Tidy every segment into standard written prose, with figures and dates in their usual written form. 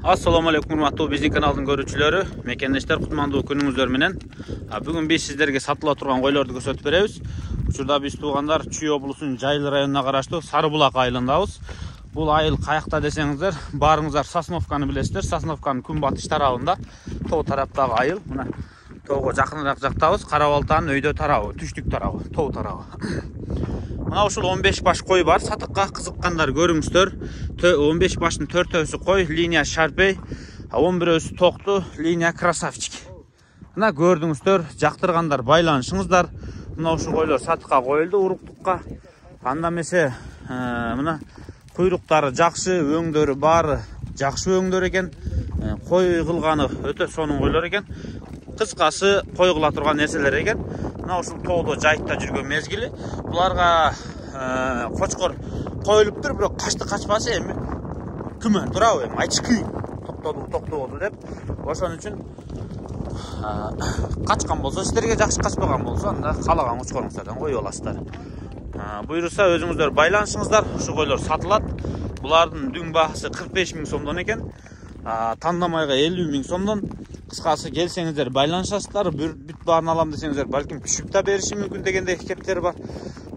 Assalamu alaikum урматтуу биздин каналдын көрүүчүлөрү, мекендештер, кутмандуу күнүңүздөр менен. Бүгүн биз сиздерге сатыла турган койлорду көрсөтүп беребиз. Учурда биз туугандар Чүй облусунун Жайыл районуна караштуу Сары булак айылындабыз. Бул айыл каякта десеңиздер, баарыңыздар Сосновканы билесиздер. Сосновканын күнбатыш тарабында, тоо тараптагы айыл. Мына тоого жакыныраак жактабыз. Кара Балтанын өйдө тарабы, түштүк тарабы, тоо тарабы. Мына ушул 15 баш кой бар. Сатыкка кызыккандар көрүңүздөр. 15 баштын 4-өсү кой, линия Шарпей, 11-өсү токту, линия Красавчик. Мына көрдүңүздөр, жактыргандар байланышыңыздар. Мына ушул койлор сатыкка коюлду уруктукка. Анда эмесе, мына куйруктары жакшы, өңдөрү баары жакшы өңдөр экен. Кой кылганы өтө сонун койлор экен. Кыскасы кой кыла турган нерселер экен. Мына ушул тоодо жайытта жүргөн мезгили. Буларга кочкор коюлуптур, бирок качты качпасы эми күмөн турабы, эми айтышкы токтоду деп. Ошон үчүн качкан болсо, сиздерге жакшы качпаган болсо, анда каалаган кочкоруңуздардан коюп аласыздар. Буйруса өзүңүздөр байланышыңыздар, ушу койлор сатылат. Булардын дүң баасы 45 000 сомдон экен. Тандамайга 50 000 сомдон. Кыскасы келсеңиздер байланышасыздар, бүт баарын алам десеңиздер, балким түшүп да бериши мүмкүн дегендей кептер бар.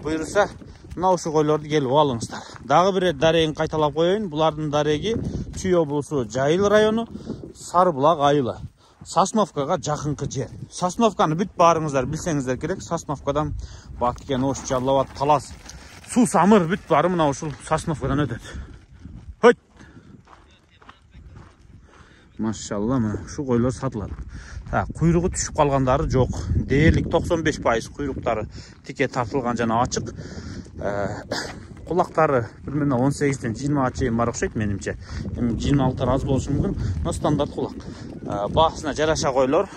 Буйруса мына ушу койлорду келип алыңыздар. Дагы бир дарегин кайталап коеюн. Булардын дареги Чүй облусу Жайыл району, Сары булак айылы. Сосновкага жакынкы жер. Сосновканы бүт баарыңыздар билсеңиздер керек. Сосновкадан Баккен, Ош, Жалал абад, Талас, Суу Самыр бүт баары мына ушул Сосновкадан өтөт. Хойт. Машалла, мына ушу койлор сатылат. Куйругу түшүп калгандары жок. Дээрлик 95% куйруктары тике тартылган жана ачык. Кулактары примерно 18-тен 20-га чейин бар окшойт менимче. Эми 26 аз болушу мүмкүн, но стандарт кулак. Баасына жараша койлор.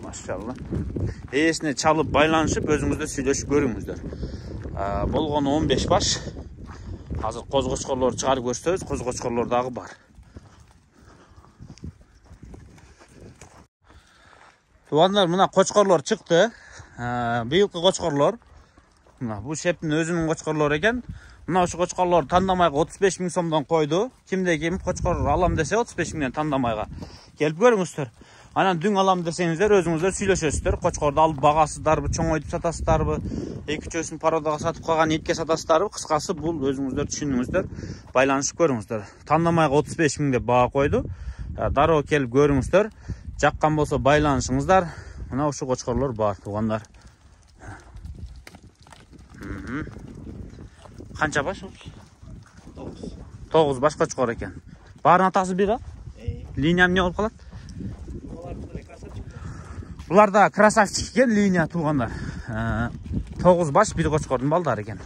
Машалла. Ээсине чалып байланышып өзүңүздөр сүйлөшүп көрүңүздөр. Болгону 15 баш. Азыр коз-кочкорлорду чыгарып көрсөтөбүз, коз-кочкорлор дагы бар. Тугандар, мына кочкорлор чыкты. Быйылкы кочкорлор. Мына бул шептин өзүнүн кочкорлору экен. Мына ушу кочкорлор тандамайга 35 000 сомдон койду. Кимде ким кочкор алам десе 35 000ден тандамайга келип көрүңүздөр. Анан дүң алам десеңиздер өзүңүздөр сүйлөшөсүздөр. Кочкорду алып багасыздарбы, чоңойтуп сатасыздарбы, 2-3-өсүн пародага сатып калган итке сатасыздарбы? Кыскасы бул өзүңүздөр түшүнүңүздөр, байланышып көрүңүздөр. Тандамайга 35 000 деп баа койду. Дароо келип көрүңүздөр. Жаккан болсо байланышыңыздар. Мына ушу кочкорлор бар, туугандар. Канча баш? 9 баш кочкор экен. Баарынын атасы бир а? Линия эмне болуп калат? Буларда Красавчик экен, линия туугандар. 9 баш бир кочкордун балдары экен.